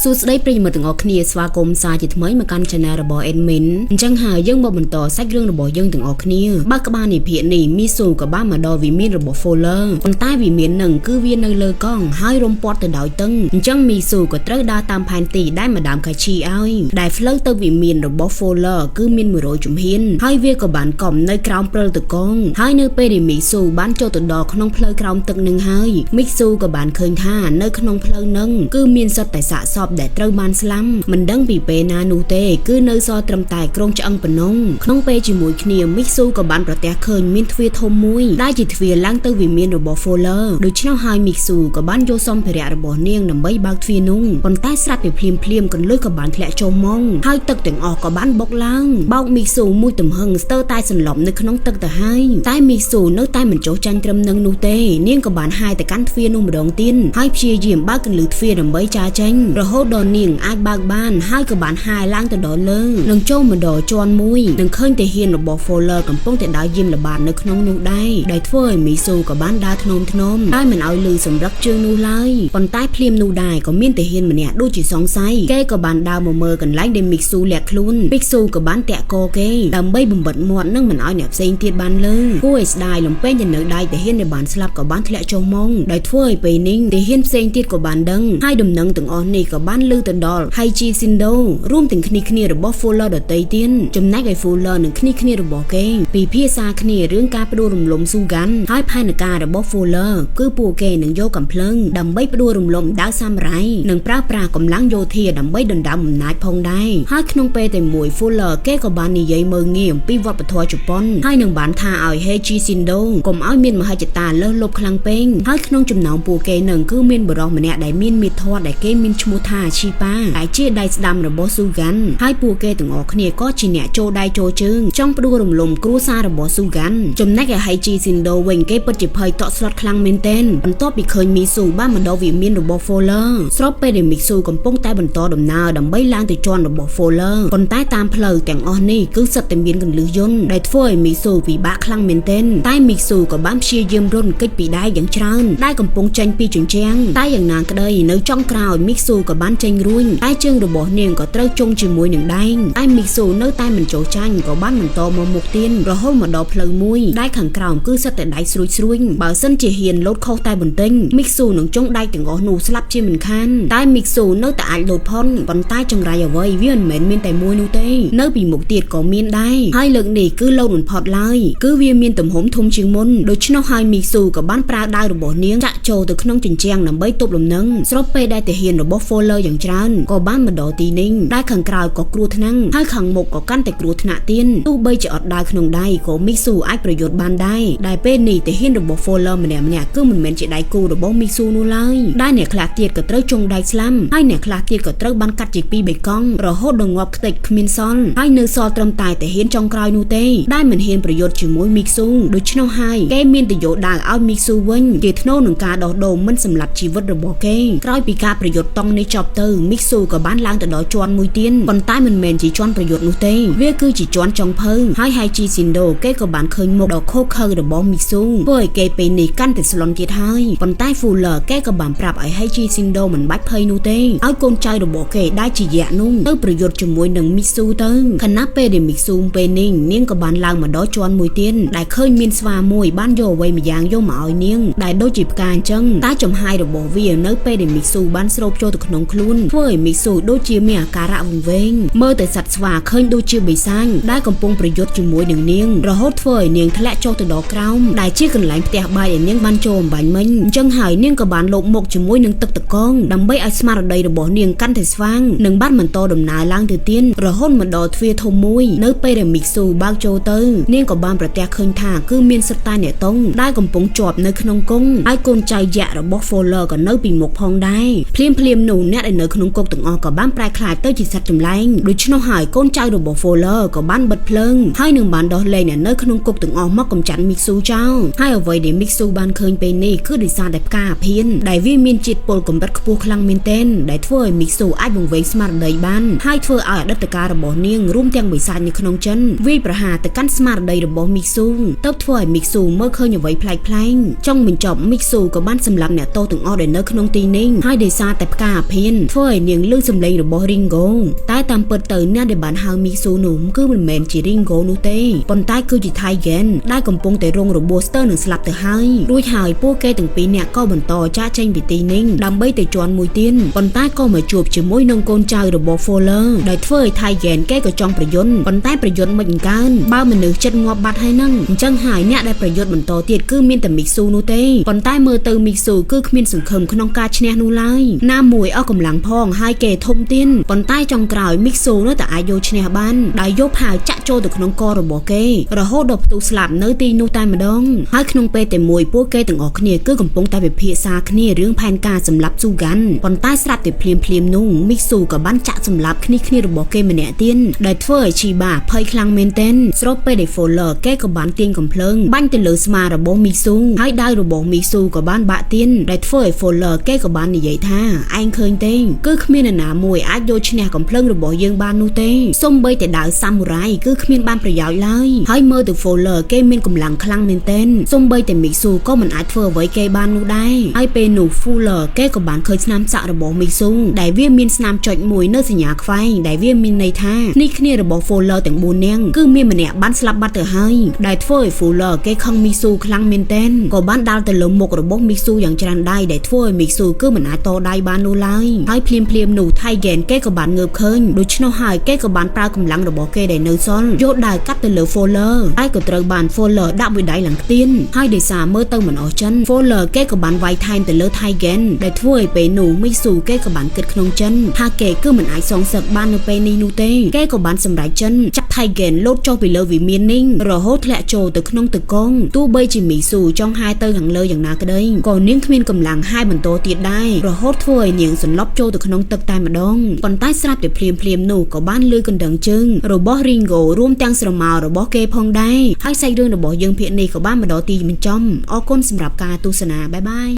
សួស្តីប្រិយមិត្តទាំងអស់គ្នាស្វាគមន៍សាជាថ្មីមកកាន់ Channel របស់ Admin អញ្ចឹងហើយយើងមកបន្តសាច់រឿងរបស់យើងទាំងអស់គ្នាបើក្បាលនៃភាគនេះមីស៊ូក៏បានមកដល់វិមានរបស់ Fuller ប៉ុន្តែវិមាននឹងគឺវានៅលើកង់ហើយរំពាត់ទៅដោយទឹកអញ្ចឹងមីស៊ូក៏ត្រូវដើរតាមផែនទីដែលម្ដាមកាឈីឲ្យដែលផ្លូវទៅវិមានរបស់ Fuller គឺមាន100ជំហានហើយវាក៏បានកប់នៅក្រោមព្រិលទឹកកងហើយនៅពេលដែលមីស៊ូបានចូលទៅដល់ក្នុងផ្លូវក្រោមទឹកនឹងហើយមីស៊ូក៏បានឃើញថានៅក្នុងផ្លូវនឹងគឺមានសត្វតែសាកសពដែលត្រូវបានស្លាប់មិនដឹងពីពេលណានោះទេគឺនៅសល់ត្រឹមតែក្រុងឆ្អឹងប៉ុណ្ណឹងក្នុងពេលជាមួយគ្នាមីស៊ូក៏បានប្រទះឃើញមានទ្វារធំមួយដែលជាទ្វារឡើងទៅវិមានរបស់ Fuller ដូច្នោះហើយមីស៊ូក៏បានយកសម្ភារៈរបស់នាងដើម្បីបើកទ្វារនោះប៉ុន្តែស្រាប់តែភ្លាមៗកន្លួយក៏បានធ្លាក់ចូលមកហើយទឹកទាំងអស់ក៏បានបុកឡើងបោកមីស៊ូមួយទំហឹងស្ទើរតែសន្លប់នៅក្នុងទឹកទៅហើយតែមីស៊ូនៅតែមិនចុះចាញ់ត្រឹមនឹងនោះទេនាងក៏បានហាយទៅកាន់ទ្វារនោះម្ដងទៀតហើយព្យាយាមបើកកន្លឹះទ្វារដើម្បីចាចេញរហូតដល់នាងអាចបើកបានហើយក៏បានហាយឡើងទៅដល់លើនឹងចូលមកដល់ជាន់មួយនឹងឃើញទាហានរបស់ Fuller កំពុងតែដើរយាមល្បាតនៅក្នុងនោះដែរដែលធ្វើឲ្យមីស៊ូក៏បានដើរធ្នមតែមិនឲ្យលឺសម្រឹកជើងនោះឡើយប៉ុន្តែភ្លាមនោះដែរក៏មានទាហានម្នាក់ដូចជាសង្ស័យគេក៏បានដើរមកមើលកន្លែងដែលមីស៊ូលាក់ខ្លួនមីស៊ូក៏បានតាក់កគេដើម្បីបំបិទមាត់និងមិនឲ្យអ្នកផ្សេងទៀតបានលើគួរឲ្យស្ដាយលំពេងទៅនៅដៃទាហានដែលបានស្លាប់ក៏បានធ្លាក់ចុះមកដោយធ្វើឲ្យពេលនេះទាហានផ្សេងទៀតក៏បានដឹងហើយដំណឹងទាំងអស់នេះក៏បានលើទៅដល់ហៃជីស៊ីនដូរួមទាំងគ្នារបស់ Fuller ដទៃទៀតចំណែកឲ្យ Fuller និងគ្នារបស់គេពីភាសាគ្នារឿងការផ្ដួលរំលំស៊ូហ្គាន់ហើយផែនការរបស់ Fuller គឺពួកគេនឹងយកកំភ្លើងដើម្បីផ្ដួលរំលំដាវសាមរ៉ៃនិងប្រើប្រាស់កម្លាំងយោធាដើម្បីដណ្ដើមអំណាចផងដែរហើយក្នុងពេលតែមួយ Fuller គេក៏បាននិយាយមើលងាយអំពីវប្បធម៌ជប៉ុនហើយនឹងបានថាឲ្យ Heiichi Shindo កុំឲ្យមានមហិច្ឆតាលើសលប់ខ្លាំងពេកហើយក្នុងចំណោមពួកគេនឹងគឺមានបរិសម្នាក់ដែលមានមេធរដែលគេមានឈ្មោះថាឈីប៉ាដែលជាដៃស្ដាំរបស់ស៊ូហ្គាន់ហើយពួកគេទាំងអស់គ្នាក៏ជាអ្នកចូលដៃចូលជើងចង់ផ្ដួលរំលំគ្រួសាររបស់ស៊ូហ្គាន់ចំណែកឯ Heiichi Shindo វិញគេពិតជាភ័យតក់ស្លុតខ្លាំងមែនទែនបន្ទាប់ពីឃើញមីស៊ូបានមកដល់វិមានរបស់ Fuller ស្របពេលដែលមីស៊ូកំពុងតែបន្តដំណើរដើម្បីឡើងទៅជាន់របស់ Fuller ប៉ុន្តែតាមផ្លូវទាំងអស់នេះគឺសិតតែមានកន្លឹះយន្តដែលធ្វើឲ្យមីស៊ូពិបាកខ្លាំងមែនទែនតែមីស៊ូក៏បានព្យាយាមរត់គេចពីដែកយ៉ាងច្រើនដែលកំពុងចេញពីជញ្ជាំងតែយ៉ាងណាក្តីនៅចុងក្រោយមីស៊ូក៏បានចេញរួញតែជើងរបស់នាងក៏ត្រូវជុំជាមួយនឹងដែកតែមីស៊ូនៅតែមិនចូលចាញ់ក៏បានបន្តមកមុខទៀតរហូតមកដល់ផ្លូវមួយដែលខាងក្រោមគឺសិតតែដែកស្រួយបើសិនជាហ៊ានលោតខុសតែបន្តិចមីស៊ូនឹងចុងដែកទាំងអស់នោះស្លាប់ជាមិនខានតែមីស៊ូនៅតែអាចលោតផុតប៉ុន្តែចង្រៃអ្វីវាមិនមែនមានតែមួយនោះទេនៅពីមុខទៀតក៏មានដែរហើយលើកនេះគឺលោតមិនផុតឡើយគឺវាមានទំហំធំជាងមុនដូច្នោះហើយមីស៊ូក៏បានប្រើដាវរបស់នាងចាក់ចូលទៅក្នុងជញ្ជាំងដើម្បីទប់លំនឹងស្របពេលដែលទាហានរបស់ Fuller យ៉ាងច្រើនក៏បានមកដល់ទីនេះដែលខាងក្រោយក៏គ្រោះថ្នាក់ហើយខាងមុខក៏កាន់តែគ្រោះថ្នាក់ទៀតទោះបីជាអត់ដាវក្នុងដៃក៏មីស៊ូអាចប្រយុទ្ធបានដែរដែលពេលនេះទាហានរបស់ Fuller ម្នាក់គឺមិនមែនជាដៃគូរបស់មីស៊ូនោះឡើយដែលអ្នកខ្លះទៀតក៏ត្រូវចុងដៃស្លាំហើយអ្នកខ្លះទៀតក៏ត្រូវបានកាត់ជាពីរបីកង់រហូតដល់ងាប់ខ្ទេចគ្មានសល់ហើយនៅសល់ត្រឹមតែទាហានចុងក្រោយនោះទេដែលមិនហ៊ានប្រយុទ្ធជាមួយមីស៊ូដូច្នោះហើយគេមានតែយកដាវឲ្យមីស៊ូវិញជាធ្នូនឹងការដោះដូរមិនសម្លាប់ជីវិតរបស់គេក្រោយពីការប្រយុទ្ធតង់នេះចប់ទៅមីស៊ូក៏បានឡើងទៅដល់ជាន់មួយទៀតប៉ុន្តែមិនមែនជាជាន់ប្រយុទ្ធនោះទេវាគឺជាជាន់ចុងភៅហើយ Heiichi Shindo គេក៏បានឃើញមុខដ៏ខូខើរបស់មីស៊ូធ្វើឲ្យគេពេលនេះកាន់តែស្លន់ទៀតហើយប៉ុន្តែ Fuller គេក៏បានប្រាប់ឲ្យ Heiichi Shindo មិនបាច់ភ័យនោះទេឲ្យកូនចៅរបស់គេដែលជាយៈនោះទៅប្រយុទ្ធជាមួយនឹងមីស៊ូទៅខណៈពេលដែលមីស៊ូពេលនេះនាងក៏បានឡើងមកដល់ជាន់មួយទៀតដែលឃើញមានស្វាមួយបានយកអ្វីម្យ៉ាងយកមកឲ្យនាងដែលដូចជាផ្កាអញ្ចឹងតែចំហាយរបស់វានៅពេលដែលមីស៊ូបានស្រូបចូលទៅក្នុងខ្លួនធ្វើឲ្យមីស៊ូដូចជាមានអាការៈវង្វេងមើលទៅសត្វស្វាឃើញដូចជាបិសាចដែលកំពុងប្រយុទ្ធជាមួយនឹងនាងរហូតធ្វើឲ្យនាងធ្លាក់ចុះទៅដល់ក្រោមដែលជាកន្លែងផ្ទះបាយដែលនាងបានចូលអំបញ្ញមិញអញ្ចឹងហើយនាងក៏បានលោបមុខជាមួយនឹងទឹកតកងដើម្បីឲ្យស្មារតីរបស់នាងកាន់តែស្វាងនិងបានបន្តដំណើរឡើងទៅទៀតរហូតមកដល់ទ្វារធំមួយនៅពេលដែលមីស៊ូបើកចូលទៅនាងក៏បានប្រទះឃើញថាគឺមានសិតតែអ្នកតុងដែលកំពុងជាប់នៅក្នុងគុកហើយកូនចៅយៈរបស់ Fuller ក៏នៅពីមុខផងដែរភ្លាមនោះអ្នកដែលនៅក្នុងគុកទាំងអស់ក៏បានប្រែក្លាយទៅជាសត្វចម្លែងដូច្នោះហើយកូនចៅរបស់ Fuller ក៏បានបិទភ្លើងហើយនឹងបានដោះលែងអ្នកនៅក្នុងគុកទាំងអស់មកកម្ចាត់មីស៊ូចោលហើយអ្វីដែលមីស៊ូបានឃើញពេលនេះគឺដោយសារតែផ្កាអាភៀនដែលវាមានជាតិពុលកម្រិតខ្ពស់ខ្លាំងមែនទែនដែលធ្វើឲ្យមីស៊ូអាចបង្វែងស្មារតីបានហើយធ្វើឲ្យអតីតកាលរបស់នាងរួមទាំងបិសាចនៅក្នុងចិនវាយប្រហារទៅកាន់ស្មារតីរបស់មីស៊ូទៅធ្វើឲ្យមីស៊ូមើលឃើញអ្វីប្លែកចង់បញ្ចប់មីស៊ូក៏បានសម្លាប់អ្នកទោសទាំងអស់ដែលនៅក្នុងទីនេះហើយដោយសារតែផ្កាអាភៀន นเฟ้ยเนียงเรื่องสำเร็จระบบริงโกใต้ตามเปิดเตยเนี่ยในบ้านเฮามิกซูหนุ่มคือมันแมนจีริงโกนูเต้ปนใต้คือจีไทยแกนได้กำปงแต่โรงระบบสเตอร์หนึ่งสลับแต่ให้ด้วยหายพวกแกถึงปีเนี่ยก็บรรทอจ้าเชงบิตีนิ่งดำใบแต่จวนมวยตีนปนใต้ก็มาจูบจมวยนงโกนใจระบบโฟลเลอร์ได้เฟ้ยไทยแกนแกก็จองประยนต์ปนใต้ประยนต์เหมือนกันบ้ามันนึกจัดงอบบัดให้นั่งจังหายเนี่ยได้ประยชน์บรรทอเตียดคือมีแต่มิกซูนูเต้ปนใต้เมื่อเติมมิกซูคือมีสังคมขนมกาชเนนูไลหน้ามวยเอากำลังพองให้เกทมตีนปนใต้จองกล่าวมิกซูเนื้อแต่อายุชเนบ้านได้ยกหายจะโจตขนมกอระบบเกระโหดบตูสลับเนื้อตีนูตายมาดองให้ขนมเปแต่มวยพวกเกถึงออกเนี่ยคือกำปงตายแบบเพียซาขเนี่ยเรื่องแผนการสำหรับสู้กันปนใต้สลับแต่เพลียมนุ่งมิกซูกับบ้านจะสำหรับขนี่ระบบเกมันเนี่ยตีนได้เฟยชีบาเพยคลังเมนเทนสโรเปได้โฟลเลอร์แกกับบ้านเตียงกับเพลิงบ้านเตลือสมาระบบมิกซูให้ได้ระบบมิกซูกับบ้านบะตีนได้เฟยโฟลเลอร์แกกับบ้านใหญ่ท่าไอ้เคยเต้งคือขมิ้นหนามวยอาโยชเนี่ยกับเพลิงระบบยังบ้านนูเต้ส้มใบแต่ดาวซามูไรคือขมิ้นบ้านประหยัดเลยให้เมื่อถึงโฟลเลอร์แกมินกำลังคลังเมนเทนส้มใบแต่มิกซูก็มันอาจเฟอร์ไว้แกบ้านนูได้ให้เป็นหนูฟูลเลอร์แกกับบ้านเคยสนามสะระบบมิกซูได้เวียมินสนามจอดมวยเนื้อสัญญาไฟได้เวียมินในท่านี่ขเนี่ยระบบโฟลเลอร์แต่งบูนเนียงคือมีมันเนี่ยบ้านสลับบัตเตอร์ให้ได้เฟยฟูลเลอร์แกคังมิกซูคลังเมนเทนก็บ้านดาวแต่ลมหมกระบบมิกซูอย่างจรันได้ได้เฟยมิกซูก็มันอาจโตได้บ้านนูไลให้เพลียมหนูไทยแกนแกกับบ้านเงือบเคินโดยชโนหายแกกับบ้านปลากำลังระบบแกได้เนื้อซ้อนโยดได้กัดแต่เหลือโฟลเลอร์ไอ้กับตระบ้านโฟลเลอร์ดับไว้ได้หลังตีนให้ได้สามเมื่อเติมเหมือนออจันโฟลเลอร์แกกับบ้านไวไทน์แต่เหลือไทยแกนได้เฟยไปหนูมิกซูแกกับบ้านเกิดขนมจันถ้าแกก็เหมือนไอ้สองสักบ้านในไปในนูเต้แกกับบ้านสำหรับจันจับไทยแกนโลดโจไปเลยวิมีนิ่งรอโฮทและโจตึกน้องตึกกงตู้ใบจิมิสูจ้องไฮเตอร์หังเลยอย่างนาก็ได้ก่อนนิ่งขมิ้นกำลังให้บรรโตเตียดได้รอโฮทถ้วยเหนียงสนล็อบโจตึกน้องตึกตายมาดองปนใต้สลับแต่เพลียมหนูกับบ้านลือกันดังจึงโรบอริงโกร่วมแตงสระมาโรบอเกพองได้ให้ใส่เรื่องระบบยังเพียรในกับบ้านมาดอตีมันจอมออกก้นสำหรับการตุสนาบ๊ายบาย